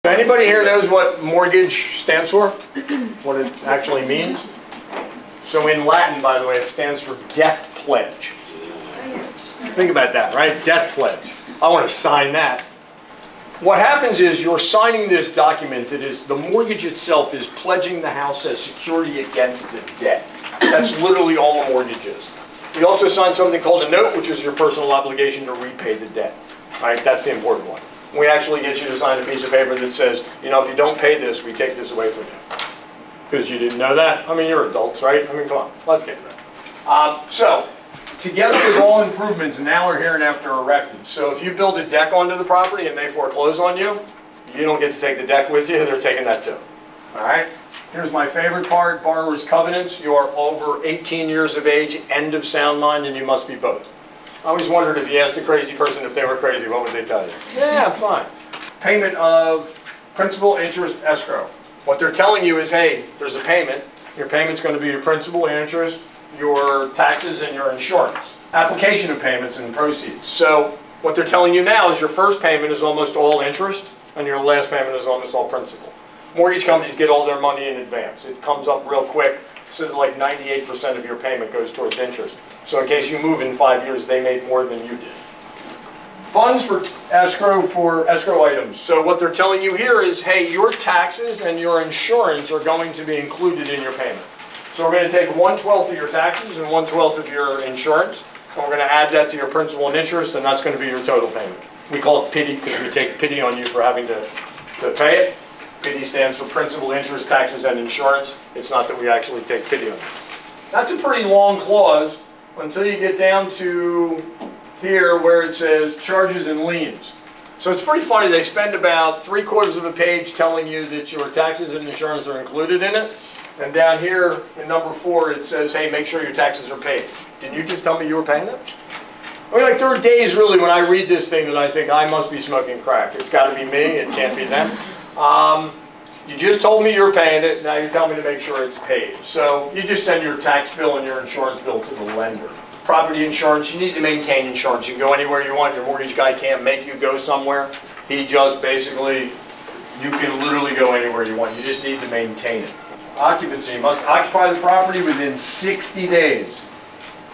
Anybody here knows what mortgage stands for? What it actually means? So in Latin, by the way, it stands for death pledge. Think about that, right? Death pledge. I want to sign that. What happens is you're signing this document that is, the mortgage itself is pledging the house as security against the debt. That's literally all a mortgage is. You also sign something called a note, which is your personal obligation to repay the debt. All right, that's the important one. We actually get you to sign a piece of paper that says, you know, if you don't pay this, we take this away from you. Because you didn't know that? I mean, you're adults, right? I mean, come on, let's get to that. So, together with all improvements, now are hereinafter erected. So if you build a deck onto the property and they foreclose on you, you don't get to take the deck with you, they're taking that too. All right? Here's my favorite part, borrower's covenants. You are over 18 years of age, end of sound mind, and you must be both. I always wondered if you asked a crazy person if they were crazy, what would they tell you? Yeah, I'm fine. Payment of principal, interest, escrow. What they're telling you is, hey, there's a payment. Your payment's going to be your principal, interest, your taxes, and your insurance. Application of payments and proceeds. So what they're telling you now is your first payment is almost all interest, and your last payment is almost all principal. Mortgage companies get all their money in advance. It comes up real quick. So like 98% of your payment goes towards interest. So in case you move in 5 years, they made more than you did. Funds for escrow items. So what they're telling you here is, hey, your taxes and your insurance are going to be included in your payment. So we're going to take 1/12 of your taxes and 1/12 of your insurance, and we're going to add that to your principal and interest, and that's going to be your total payment. We call it pity because we take pity on you for having to pay it. Pity stands for principal, interest, taxes, and insurance. It's not that we actually take pity on you. That's a pretty long clause until you get down to here where it says charges and liens. So it's pretty funny, they spend about 3/4 of a page telling you that your taxes and insurance are included in it. And down here in number 4 it says, hey, make sure your taxes are paid. Didn't you just tell me you were paying them? I mean, like, there are days really when I read this thing that I think I must be smoking crack. It's got to be me, it can't be them. You just told me you're paying it, now you tell me to make sure it's paid. So you just send your tax bill and your insurance bill to the lender. Property insurance, you need to maintain insurance. You can go anywhere you want. Your mortgage guy can't make you go somewhere. He just basically, you can literally go anywhere you want. You just need to maintain it. Occupancy, you must occupy the property within 60 days.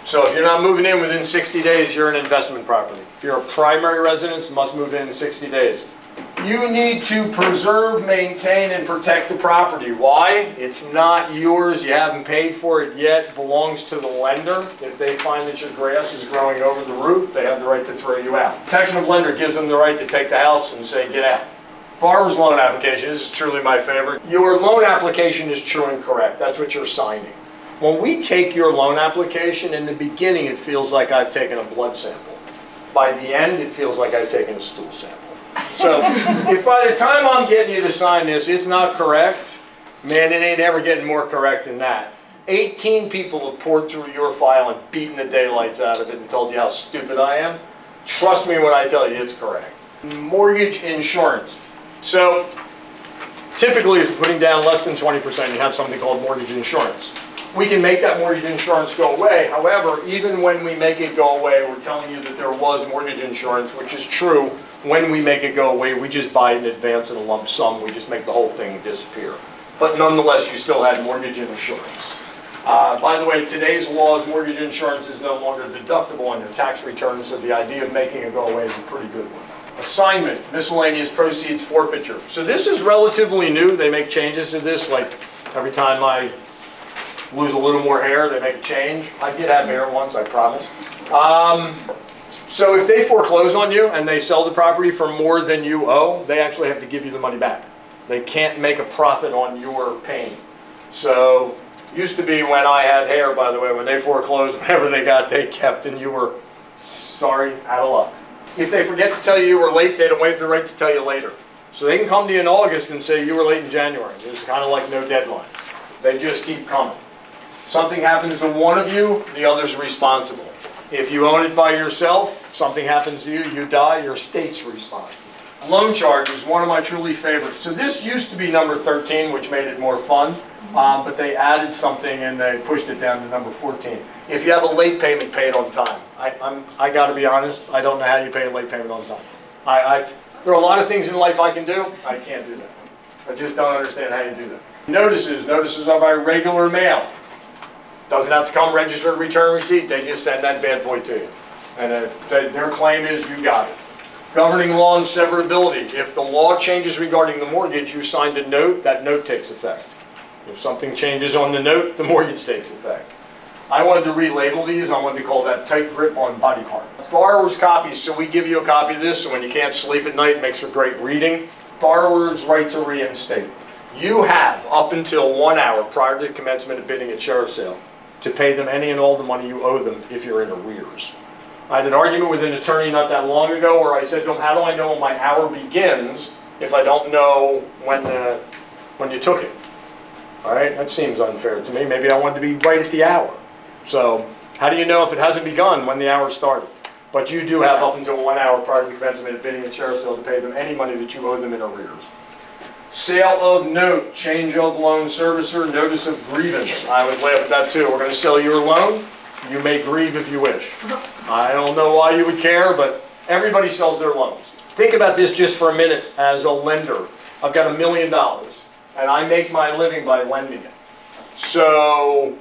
So if you're not moving in within 60 days, you're an investment property. If you're a primary residence, you must move in 60 days. You need to preserve, maintain, and protect the property. Why? It's not yours. You haven't paid for it yet. It belongs to the lender. If they find that your grass is growing over the roof, they have the right to throw you out. Protection of lender gives them the right to take the house and say, get out. Borrower's loan application. This is truly my favorite. Your loan application is true and correct. That's what you're signing. When we take your loan application, in the beginning it feels like I've taken a blood sample. By the end, it feels like I've taken a stool sample. So, if by the time I'm getting you to sign this, it's not correct, man, it ain't ever getting more correct than that. 18 people have poured through your file and beaten the daylights out of it and told you how stupid I am. Trust me when I tell you it's correct. Mortgage insurance. So, typically if you're putting down less than 20%, you have something called mortgage insurance. We can make that mortgage insurance go away. However, even when we make it go away, we're telling you that there was mortgage insurance, which is true. When we make it go away, we just buy it in advance in a lump sum. We just make the whole thing disappear. But nonetheless, you still had mortgage insurance. By the way, today's laws, mortgage insurance is no longer deductible on your tax return, so the idea of making it go away is a pretty good one. Assignment, miscellaneous proceeds, forfeiture. So this is relatively new. They make changes to this, like every time I lose a little more hair, they make a change. I did have hair once, I promise. So if they foreclose on you and they sell the property for more than you owe, they actually have to give you the money back. They can't make a profit on your pain. So, used to be when I had hair, by the way, when they foreclosed, whatever they got, they kept, and you were, sorry, out of luck. If they forget to tell you were late, they don't waive the right to tell you later. So they can come to you in August and say you were late in January. It's kind of like no deadline. They just keep coming. Something happens to one of you, the other's responsible. If you own it by yourself, something happens to you, you die, your state's responsible. Loan charge is one of my truly favorites. So this used to be number 13, which made it more fun, but they added something and they pushed it down to number 14. If you have a late payment, pay it on time. I got to be honest, I don't know how you pay a late payment on time. There are a lot of things in life I can do. I can't do that. I just don't understand how you do that. Notices are by regular mail. Doesn't have to come registered return receipt. They just send that bad boy to you. And their claim is you got it. Governing law and severability. If the law changes regarding the mortgage, you signed a note, that note takes effect. If something changes on the note, the mortgage takes effect. I wanted to relabel these. I wanted to call that tight grip on body part. Borrower's copies. So we give you a copy of this, so when you can't sleep at night, it makes for great reading. Borrower's right to reinstate. You have up until 1 hour prior to the commencement of bidding at sheriff's sale to pay them any and all the money you owe them if you're in arrears. I had an argument with an attorney not that long ago where I said to him, how do I know when my hour begins if I don't know when you took it? All right, that seems unfair to me. Maybe I wanted to be right at the hour. So how do you know if it hasn't begun when the hour started? But you do have up until 1 hour prior to the commencement of bidding at sheriff's sale to pay them any money that you owe them in arrears. Sale of note, change of loan servicer, notice of grievance. I would laugh at that too. We're going to sell your loan. You may grieve if you wish. I don't know why you would care, but everybody sells their loans. Think about this just for a minute as a lender. I've got $1 million, and I make my living by lending it. So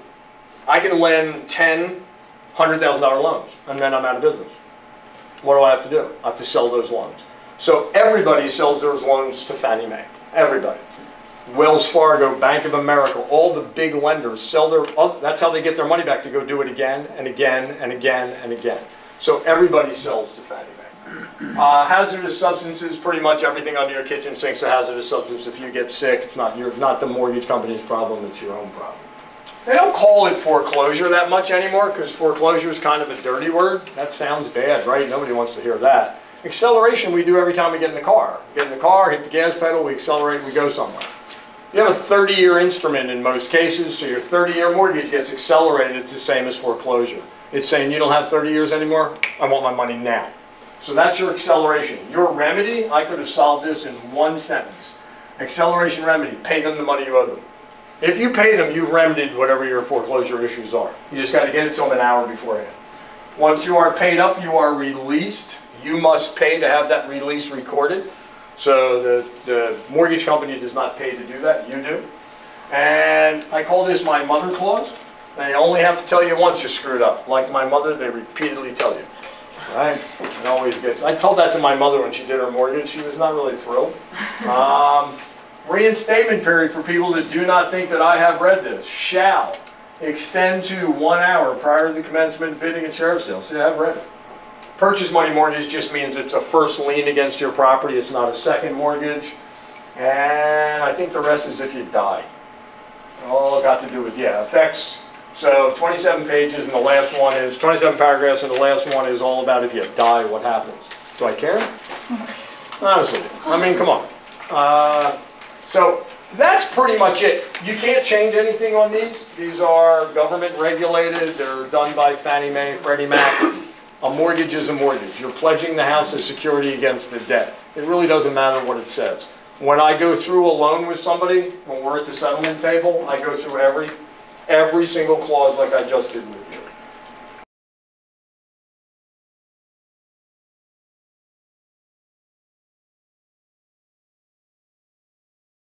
I can lend 10 $100,000 loans, and then I'm out of business. What do I have to do? I have to sell those loans. So everybody sells those loans to Fannie Mae. Everybody. Wells Fargo, Bank of America, all the big lenders sell their, that's how they get their money back to go do it again and again and again and again. So everybody sells to Fannie Mae. Hazardous substances, pretty much everything under your kitchen sink's a hazardous substance. If you get sick, it's not the mortgage company's problem, it's your own problem. They don't call it foreclosure that much anymore because foreclosure is kind of a dirty word. That sounds bad, right? Nobody wants to hear that. Acceleration we do every time we get in the car. Get in the car, hit the gas pedal, we accelerate, we go somewhere. You have a 30-year instrument in most cases, so your 30-year mortgage gets accelerated. It's the same as foreclosure. It's saying you don't have 30 years anymore, I want my money now. So that's your acceleration. Your remedy, I could have solved this in one sentence. Acceleration remedy, pay them the money you owe them. If you pay them, you've remedied whatever your foreclosure issues are. You just got to get it to them an hour beforehand. Once you are paid up, you are released. You must pay to have that release recorded. So the mortgage company does not pay to do that, you do. And I call this my mother clause. They only have to tell you once you screwed up. Like my mother, they repeatedly tell you. Right? It always gets, I told that to my mother when she did her mortgage. She was not really thrilled. Reinstatement period for people that do not think that I have read this. Shall extend to 1 hour prior to the commencement of bidding at sheriff's sale. See, I've read it. Purchase money mortgage just means it's a first lien against your property. It's not a second mortgage. And I think the rest is if you die. All got to do with, yeah, effects. So 27 pages and the last one is, 27 paragraphs and the last one is all about if you die, what happens. Do I care? Honestly, I mean, come on. So that's pretty much it. You can't change anything on these. These are government regulated. They're done by Fannie Mae, Freddie Mac. A mortgage is a mortgage. You're pledging the house as security against the debt. It really doesn't matter what it says. When I go through a loan with somebody, when we're at the settlement table, I go through every single clause like I just did with you.